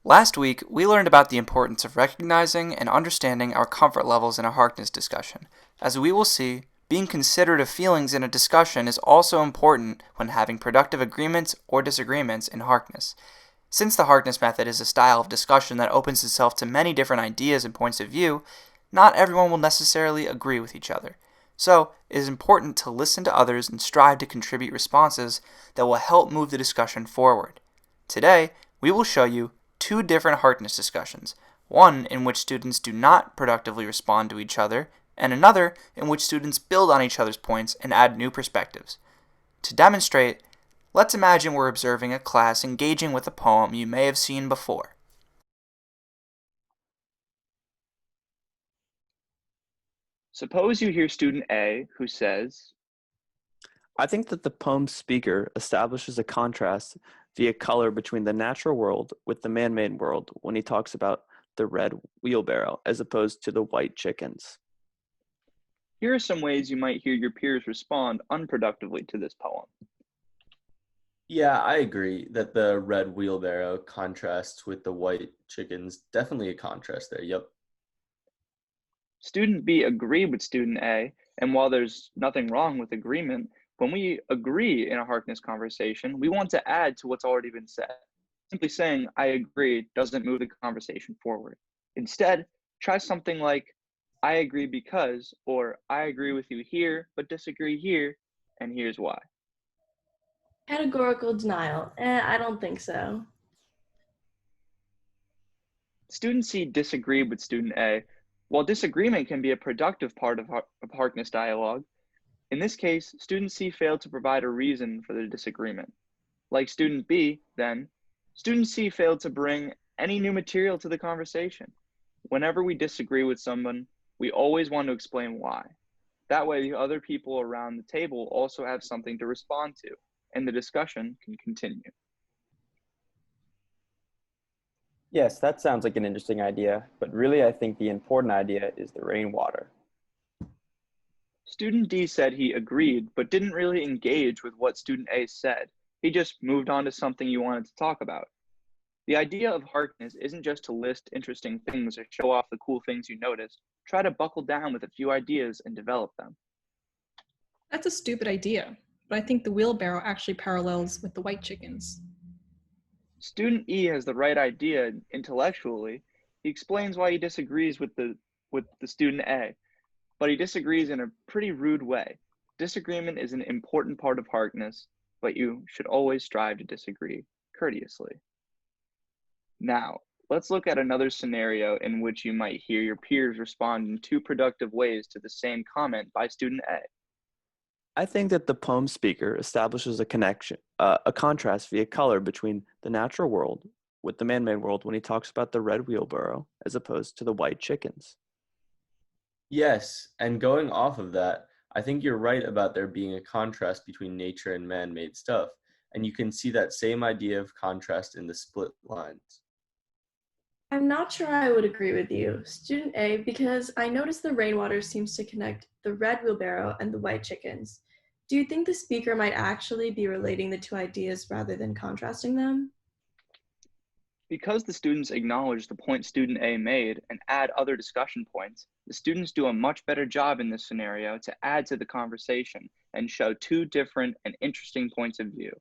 Last week, we learned about the importance of recognizing and understanding our comfort levels in a Harkness discussion. As we will see, being considerate of feelings in a discussion is also important when having productive agreements or disagreements in Harkness. Since the Harkness method is a style of discussion that opens itself to many different ideas and points of view, not everyone will necessarily agree with each other. So, it is important to listen to others and strive to contribute responses that will help move the discussion forward. Today, we will show you two different Harkness discussions, one in which students do not productively respond to each other, and another in which students build on each other's points and add new perspectives. To demonstrate, let's imagine we're observing a class engaging with a poem you may have seen before. Suppose you hear student A who says, I think that the poem's speaker establishes a contrast via color between the natural world with the man-made world when he talks about the red wheelbarrow as opposed to the white chickens. here are some ways you might hear your peers respond unproductively to this poem. Yeah, I agree that the red wheelbarrow contrasts with the white chickens. Definitely a contrast there. Yep. Student B agreed with student A, and while there's nothing wrong with agreement, when we agree in a Harkness conversation, we want to add to what's already been said. Simply saying, I agree, doesn't move the conversation forward. Instead, try something like, I agree because, or I agree with you here, but disagree here, and here's why. Categorical denial. I don't think so. Student C disagreed with student A. While disagreement can be a productive part of Harkness dialogue, in this case, student C failed to provide a reason for the disagreement. Like student B, then, student C failed to bring any new material to the conversation. Whenever we disagree with someone, we always want to explain why. That way, the other people around the table also have something to respond to, and the discussion can continue. Yes, that sounds like an interesting idea, but really I think the important idea is the rainwater. Student D said he agreed, but didn't really engage with what student A said. He just moved on to something you wanted to talk about. The idea of Harkness isn't just to list interesting things or show off the cool things you noticed. Try to buckle down with a few ideas and develop them. That's a stupid idea, but I think the wheelbarrow actually parallels with the white chickens. Student E has the right idea intellectually. He explains why he disagrees with the student A, but he disagrees in a pretty rude way. Disagreement is an important part of Harkness, but you should always strive to disagree courteously. Now, let's look at another scenario in which you might hear your peers respond in two productive ways to the same comment by student A. I think that the poem speaker establishes a contrast via color between the natural world with the man-made world when he talks about the red wheelbarrow as opposed to the white chickens. Yes, and going off of that, I think you're right about there being a contrast between nature and man-made stuff, and you can see that same idea of contrast in the split lines. I'm not sure I would agree with you, student A, because I noticed the rainwater seems to connect the red wheelbarrow and the white chickens. Do you think the speaker might actually be relating the two ideas rather than contrasting them? Because the students acknowledge the point student A made and add other discussion points, the students do a much better job in this scenario to add to the conversation and show two different and interesting points of view.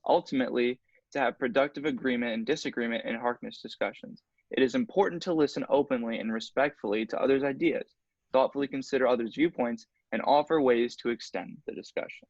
Ultimately, to have productive agreement and disagreement in Harkness discussions, it is important to listen openly and respectfully to others' ideas, thoughtfully consider others' viewpoints, and offer ways to extend the discussion.